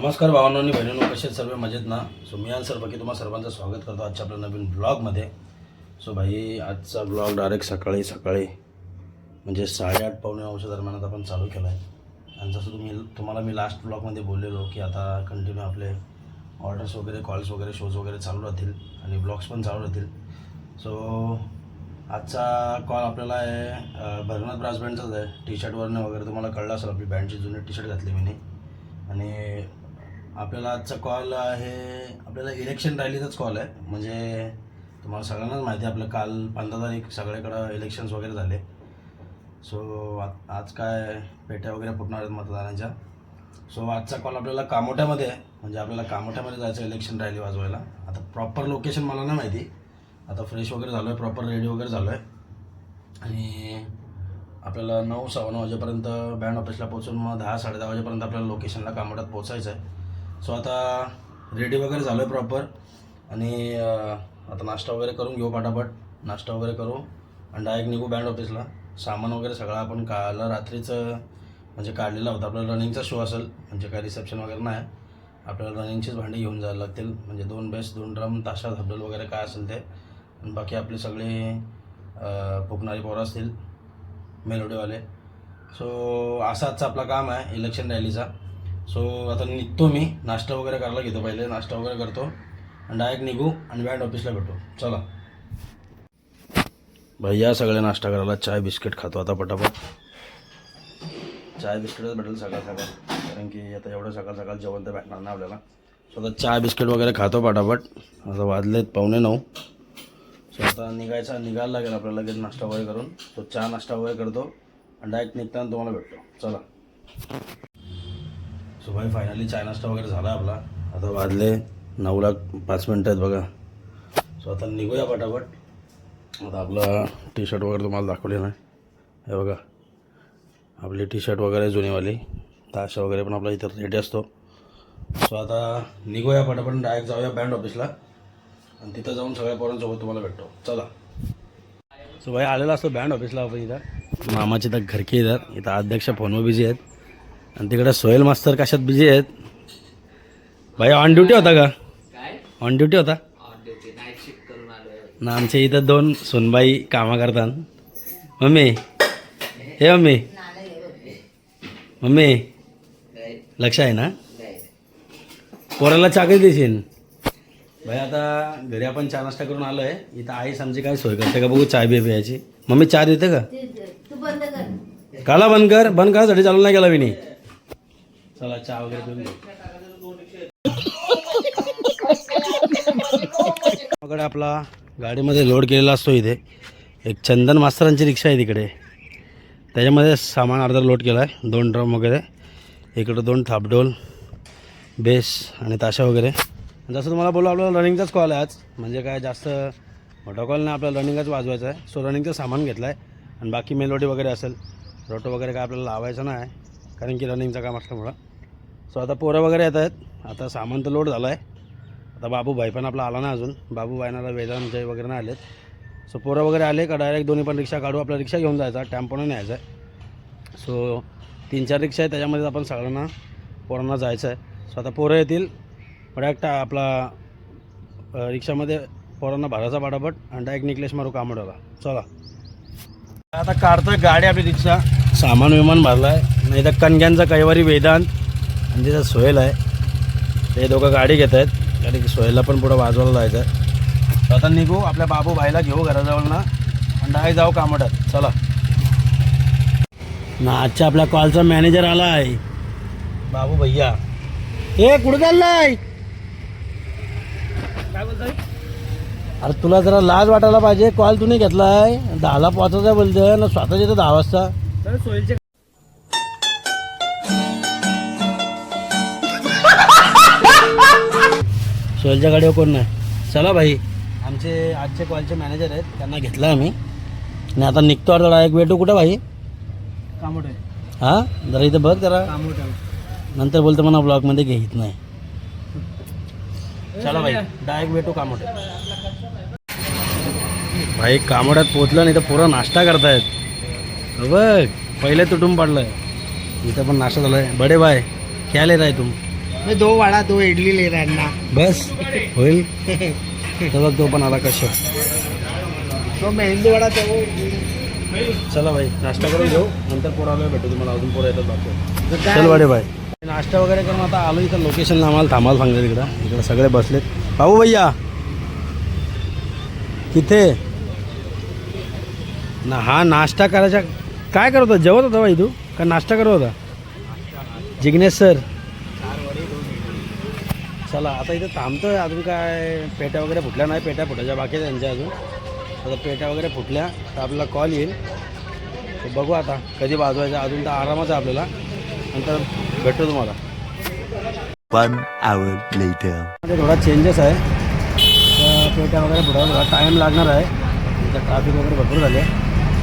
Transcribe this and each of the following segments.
नमस्कार भावांनो आणि बहिणींनो, कसे आहेत सर्व मजेत ना. सो मी सर बाकी तुम्हाला सर्वांचं स्वागत करतो आजच्या आपल्या नवीन ब्लॉगमध्ये. सो भाई आजचा ब्लॉग डायरेक्ट सकाळी म्हणजे 8:30 पावणे 9 दरम्यान आपण चालू केला आहे. आणि जसं तुम्हाला मी लास्ट ब्लॉगमध्ये बोललेलो की आता कंटिन्यू आपले ऑर्डर्स वगैरे, कॉल्स वगैरे, शोज वगैरे चालू राहतील आणि ब्लॉग्स पण चालू राहतील. सो आजचा कॉल आपल्याला आहे भरनाथ ब्रास बँडचाच आहे. टी शर्टवरनं वगैरे तुम्हाला कळलं असेल, आपली बँडची जुनी टी शर्ट घातली मी. आणि आपल्याला आजचा कॉल आहे, आपल्याला इलेक्शन रॅलीचाच कॉल आहे. म्हणजे तुम्हाला सगळ्यांनाच माहिती आहे, आपलं काल 15 तारीख सगळीकडं इलेक्शन्स वगैरे झाले. सो आज काय पेट्या वगैरे फुटणार आहेत मतदानाच्या. सो आजचा कॉल आपल्याला कामोठ्यामध्ये आहे. म्हणजे आपल्याला कामोठ्यामध्ये जायचं इलेक्शन रॅली वाजवायला. आता प्रॉपर लोकेशन मला नाही माहिती. आता फ्रेश वगैरे झालो आहे, प्रॉपर रेडी वगैरे झालो आहे. आणि आपल्याला 9-9:15 वाजेपर्यंत बँड ऑफिसला पोहोचून मग 10-10:30 वाजेपर्यंत आपल्याला लोकेशनला कामोठ्यात पोचायचं आहे. सो आता रेडी वगैरे झालो आहे प्रॉपर. आणि आता नाश्ता वगैरे करून घेऊ, पटापट नाश्ता वगैरे करू आणि डायरेक्ट निघू बँड ऑफिसला. सामान वगैरे सगळं आपण काल रात्रीचं म्हणजे काढलेलं होतं. आपल्याला रनिंगचा शो असेल, म्हणजे काय रिसेप्शन वगैरे नाही. आपल्याला रनिंगचीच भांडी घेऊन जायला लागतील. म्हणजे 2 बेस, 2 ड्रम, ताशा, धबडल वगैरे काय असेल ते. आणि बाकी आपले सगळे फुकणारी पोरं असतील, मेलोडीवाले. सो असा आजचा आपला काम आहे इलेक्शन रॅलीचा. सो आता निघतो मी, नाश्ता वगैरे करायला घेतो. पहिले नाश्ता वगैरे करतो आणि डायरेक्ट निघू आणि बँड ऑफिसला भेटू. चला भैया, सगळे नाश्ता करायला चाय बिस्किट खातो आता पटापट. चाय बिस्किटच भेटेल सकाळ सकाळ, कारण की आता एवढं सकाळ सकाळ जेवण तर भेटणार नाही आपल्याला. सो आता चाय बिस्किट वगैरे खातो पटापट. आता वाजलेत 8:45. सो आता निघायला लागेल आपल्याला लगेच नाश्ता वगैरे करून. तो चहा नाश्ता वगैरे करतो आणि डायरेक्ट निघताना तुम्हाला भेटतो. चला. सो भाई फायनली चाय नाश्ता वगैरे झाला आपला. आता वाजले 9:05 आहेत बघा. सो आता निघूया पटापट. आता आपला टी शर्ट वगैरे तुम्हाला दाखवले नाही, हे बघा आपली टी शर्ट वगैरे जुनीवाली. ताशा वगैरे पण आपला इथं रेडी असतो. सो आता निघूया पटापट, डायरेक्ट जाऊया बँड ऑफिसला आणि तिथं जाऊन सगळ्या पोरांसोबत तुम्हाला भेटतो. चला. सो भाई आलेला असतो बँड ऑफिसला आपण. इथं मामाची तर घरकी येतात. इथं अध्यक्ष फोनवर बिझी आहेत आणि तिकडे सोहेल मास्तर कशात बिझी आहेत. भाई ऑन ड्युटी होता का? ऑन ड्युटी होता ना. आमच्या इथं 2 सोनबाई कामं करतात. मम्मी, हे मम्मी लक्ष आहे ना? पोराला चाकरी देशील भाई. आता घरी आपण चहा नाश्ता करून आलो आहे. इथं आईस आमची काय सोय करते का बघू, चाय बी प्यायची. मम्मी चहा देते का? काला बंद कर साठी चालू नाही केला विनी. चला चहा वगैरे पिऊन घेऊ. आपला गाडीमध्ये लोड केलेला असतो. इथे एक चंदन मास्तरांची रिक्षा आहे तिकडे, त्याच्यामध्ये सामान अर्धा लोड केला आहे. 2 ड्रम वगैरे, इकडं 2 थापडोल, बेस आणि ताशा वगैरे. जसं तुम्हाला बोलू, आपल्याला रनिंगचाच कॉल आहे आज. म्हणजे काय जास्त मोठा कॉल नाही, आपल्याला रनिंगच वाजवायचं आहे. सो रनिंगचं सामान घेतलं आहे आणि बाकी मेलोडी वगैरे असेल, रोटो वगैरे काय आपल्याला लावायचं नाही, कारण की रनिंगचं काम असल्यामुळं. सो आता पोरं वगैरे येत आहेत. आता सामान तर लोड झालं आहे. आता बाबूभाई पण आपला आला नाही अजून. बाबूभाईना वेदांत जय वगैरे नाही आलेत. सो पोरं वगैरे आले का डायरेक्ट दोन्ही पण रिक्षा काढू. आपला रिक्षा घेऊन जायचा, टेम्पोनं न्यायचा आहे. सो 3-4 रिक्षा आहे, त्याच्यामध्ये आपण सगळ्यांना पोरांना जायचं आहे. सो आता पोरं येतील, डायरेक्ट आपला रिक्षामध्ये पोरांना भरायचा पाठापट आणि डायरेक्ट निकलेश मारू कामोड्याला. चला. आता काढतोय गाडी आपली रिक्षा. सामान विमान भरलं आहे. नाही तर कणग्यांचा कैवारी वेदांत आणि तिथं सोहेल आहे. ते दोघं गाडी घेत आहेत, कारण की सोहेलला पण पुढं वाजवायला जायचं आहे. आता निघू, आपल्या बाबूभाईला घेऊ घराजवळ ना आणि डायरेक्ट जाऊ कामोड्यात. चला ना. आजच्या आपल्या कॉलचा मॅनेजर आला आहे, बाबू भैया. हे कुठं चाललाय? काय बोलताय? अरे तुला जरा लाज वाटायला पाहिजे. कॉल तू नाही घेतलाय. 10ला पोहोचायचं बोलतोय ना, स्वतःच येतं 10 वाजता. सोहेलच्या गाडीवर कोण नाही. चला भाई, आमचे आजचे कॉलचे मॅनेजर आहेत, त्यांना घेतलं आम्ही आणि आता निघतो. आता डायरेक्ट भेटू. कुठं भाई? कामोठे. हां, जरा इथं बघ जरा. नंतर बोलतो म्हणा ब्लॉगमध्ये घेत नाही. चला भाई, डायरेक्ट भेटू कामोठे. भाई कामोड्यात पोचलं नाही तर पुरा नाश्ता करतायत बघ. पहिले तुटून पडलं. इथं पण नाश्ता झाला आहे. बडे भाई क्या ले रहा है तुम? मैं 2 वड़ा 2 इडली ले रहा है ना. बस होईल. तर बघ तो पण आला कशा. तो मेहंदी वडा तो चला भाई नाश्ता करून घेऊ नंतर पोराला भेटू तुम्हाला अजून पोरं येतात बाकी. काय? चल वाडे भाई नाश्ता वगैरे करून आता आलो इथं लोकेशनला आम्हाला थांबायला सांगितलं इकडं सगळे बसलेत. भाऊ भैया किथे ना हा नाश्ता करायचा काय करत होता जेवत होता भाई तू का नाश्ता करत होता जिग्नेश सर. चला आता इथं थांबतोय अजून काय पेट्या वगैरे फुटल्या नाही पेट्या फुटायच्या बाकी आहे त्यांच्या अजून. आता पेट्या वगैरे फुटल्या तर आपल्याला कॉल येईल तर बघू आता कधी वाजवायचं अजून तर आरामच आहे आपल्याला नंतर भेटतो तुम्हाला. 1 hour later. थोडा चेंजेस आहे तर पेट्या वगैरे फुटायला थोडा टाईम लागणार आहे इथं ट्रॅफिक वगैरे भरपूर झाले.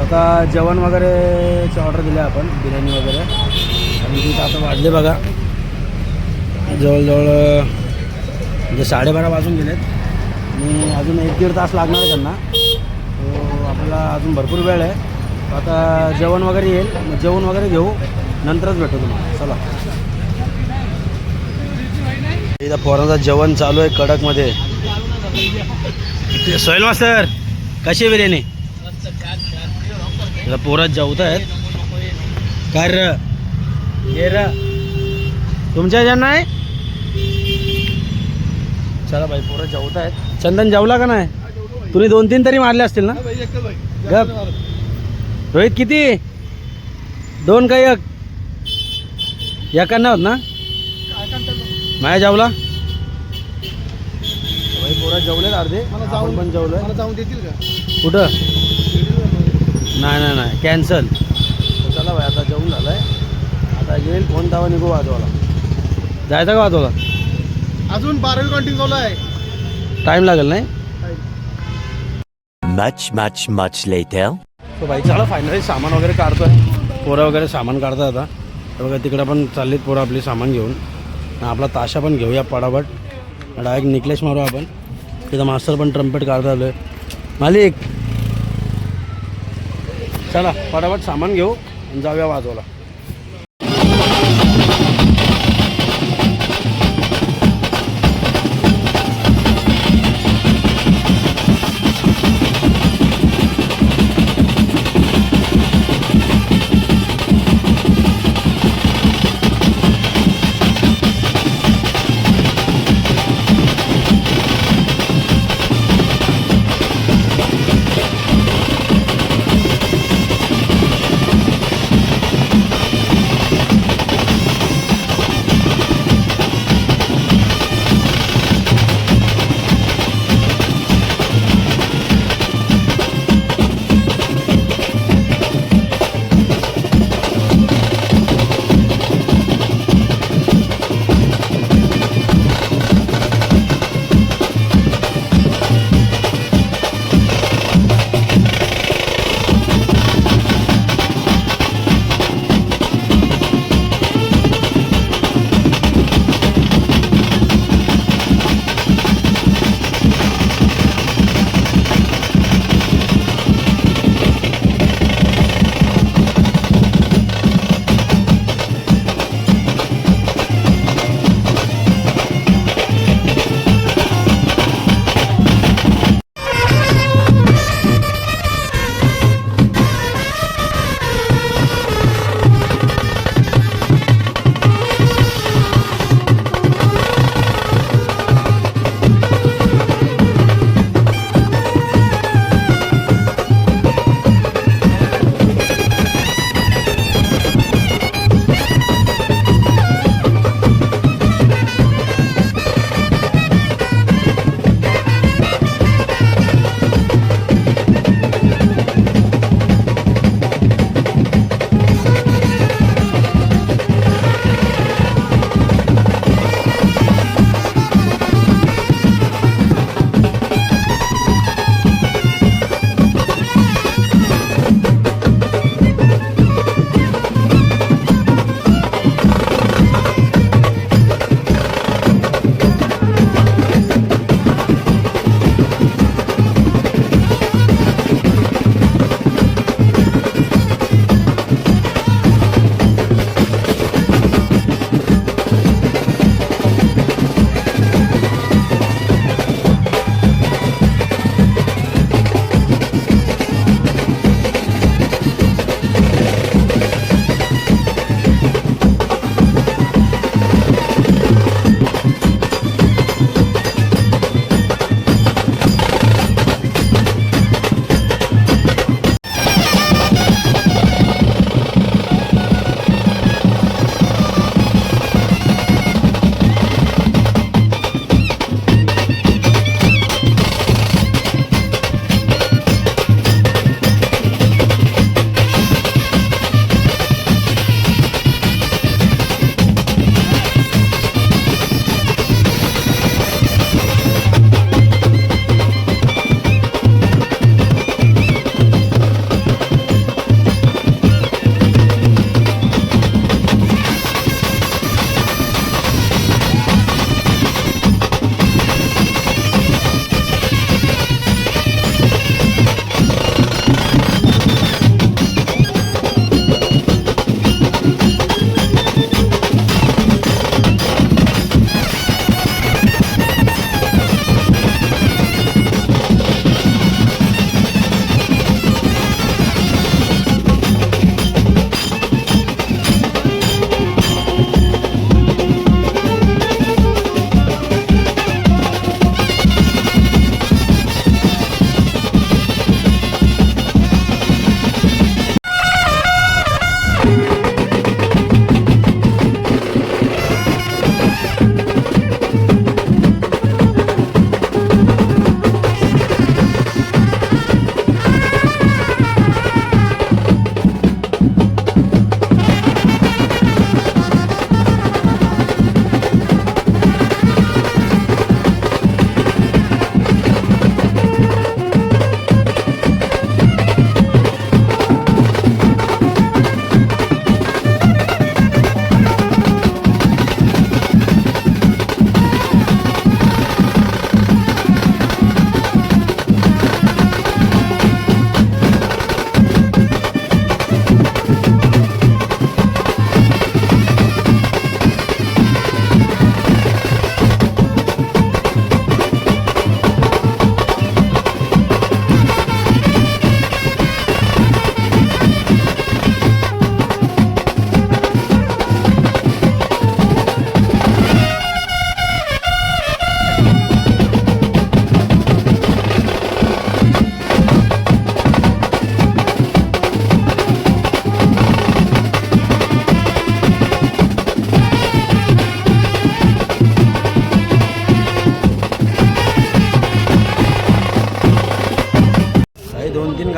आता जेवण वगैरेची ऑर्डर दिली आपण बिर्याणी वगैरे आणि तिथं आता वाजले बघा जवळजवळ म्हणजे 12:30 वाजून गेलेत आणि अजून 1-1.5 तास लागणार आहे त्यांना. तो आपल्याला अजून भरपूर वेळ आहे. आता जेवण वगैरे येईल मग जेवण वगैरे घेऊ नंतरच भेटू तुम्हाला. चला इथं पोरांचं जेवण चालू आहे कडकमध्ये. सोहेल मास्तर कशी आहे बिर्याणी पोरात जेवत आहेत काय र ये र तुमच्या ह्याच्यात नाही. चला भाई पोरं जेवत आहेत. चंदन जेवला का नाही तुम्ही 2-3 तरी मारले असतील ना. गप रोहित किती 2 का 1 एकांना होत ना माया जेवला भाई पोरं जेवलेत अर्धे आपण पण जेवलोय. मला जाऊन देतील का कुठं नाही कॅन्सल. चला भाई आता जेवून झालं आहे आता येईल फोन दावा निघू वाजवाला जायचं का वाजवाला अजून 12वी काउंटिंग चालू आहे. टाईम लागेल नाही. Much later. तो भाई चला फायनली सामान वगैरे काढतोय पोरं वगैरे सामान काढतात आता तर बघा तिकडं पण चाललीत पोरं आपली सामान घेऊन. आपला ताशा पण घेऊया पडापट डायरेक्ट निकलेश मारू आपण. तिथं मास्तर पण ट्रम्पेट काढता आलोय मालिक. चला पटापट सामान घेऊ आणि जाऊया वाजवायला.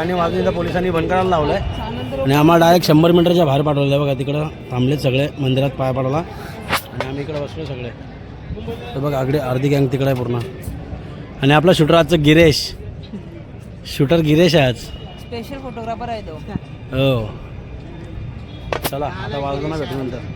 गाणी वाजून इथं पोलिसांनी बंद करायला लावलं आहे आणि आम्हाला डायरेक्ट 100 मीटरच्या बाहेर पाठवलं आहे बघा. तिकडं थांबलेत सगळे मंदिरात पाय पाडवला आणि आम्ही इकडे बसलो सगळे. तर बघा आगडे अर्धी गँग तिकडे आहे पूर्ण. आणि आपला शूटर आजचं गिरेश, शूटर गिरेश आहे आज. स्पेशल फोटोग्राफर आहे तो. हो चला आता वाजलो भेटू नंतर.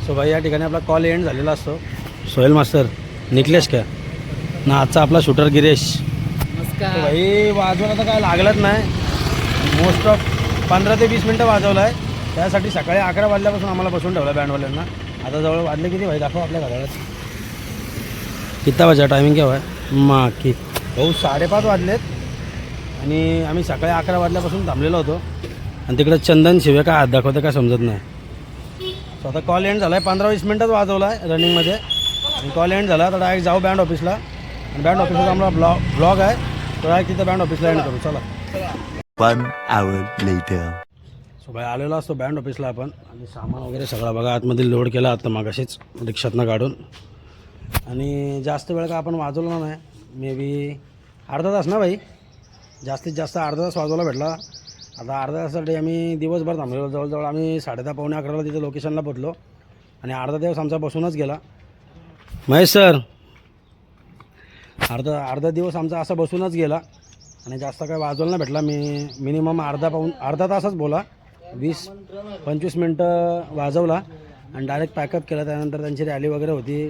सो भाई या ठिकाणी आपला कॉल एंड झालेला असतो. सोहेल मास्टर निकलेश का ना आजचा आपला शूटर गिरेश. नमस्कार. भाई वाजवून आता काय लागलंच नाही. मोस्ट ऑफ 15 ते 20 मिनटं वाजवलं आहे त्यासाठी सकाळी 11 वाजल्यापासून आम्हाला बसून ठेवलं बँडवाल्यांना. आता जवळ वाजले किती भाई दाखव आपल्या घड्याळात. किती वाजा टायमिंग केव्हा आहे मा की भाऊ 5:30 वाजलेत आणि आम्ही सकाळी 11 वाजल्यापासून थांबलेलो होतो. आणि तिकडे चंदन शिवे काय हात दाखवते काय समजत नाही. सो आता कॉल एंड झाला आहे. 15-20 मिनटच वाजवला आहे रनिंगमध्ये. आणि कॉल एंड झाला तर डायरेक्ट जाऊ बँड ऑफिसला. आणि बँड ऑफिसला आम्हाला ब्लॉग आहे तो डायरेक्ट तिथं बँड ऑफिसला एंड करू. चला 1 hour later. सो भाई आलेलो असतो बँड ऑफिसला आपण. आणि सामान वगैरे सगळं बघा आतमध्ये लोड केला आता मागाशीच रिक्षातनं काढून. आणि जास्त वेळ का आपण वाजवला नाही. मे बी अर्धा तास ना भाई, जास्तीत जास्त अर्धा तास वाजवला भेटला. आता अर्धा तासासाठी आम्ही दिवसभर थांबलेलो. जवळजवळ आम्ही 10:30-11:15 तिथे लोकेशनला पोचलो. आणि अर्धा दिवस आमचा बसूनच गेला. महेश सर अर्धा दिवस आमचा असा बसूनच गेला. आणि जास्त काय वाजवलं नाही भेटला. मिनिमम अर्धा तासच बोला. 20-25 मिनटं वाजवला आणि डायरेक्ट पॅकअप केला. त्यानंतर त्यांची रॅली वगैरे होती,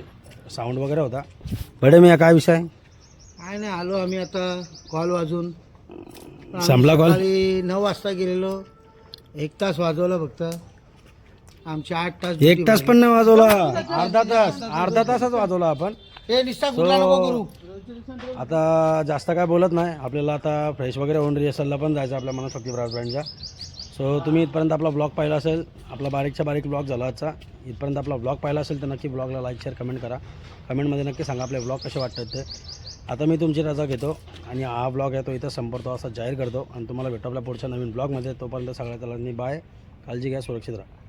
साऊंड वगैरे होता. बडे मी काय विषय काय नाही, आलो आम्ही आता कॉल वाजून. संपला कॉल. 9 वाजता गेलेलो, 1 तास वाजवला फक्त. आमचे 8 तास 1 तास पण नाही वाजवला. अर्धा तासच वाजवला आपण. हे निस्ता कुठला नको करू. आता जास्त काय बोलत नाही. आपल्याला आता फ्रेश वगैरे होऊन रिहर्सलला पण जायचं आपल्या मनशक्ती ब्रास बँडच्या. सो तुम्ही इथपर्यंत आपला ब्लॉग पाहिला असेल, आपला बारीकच्या बारीक ब्लॉग झाला आजचा. इथपर्यंत आपला ब्लॉग पाहिला असेल तर नक्की ब्लॉगला लाईक शेअर कमेंट करा. कमेंटमध्ये नक्की सांगा आपले ब्लॉग कसे वाटतात ते. आता मी तुमची रजा घेतो आणि हा ब्लॉग आहे तो इथं संपवतो असा जाहीर करतो. आणि तुम्हाला भेटू आपल्या पुढच्या नवीन ब्लॉगमध्ये. तोपर्यंत सगळ्या बाय. काळजी घ्या, सुरक्षित राहा.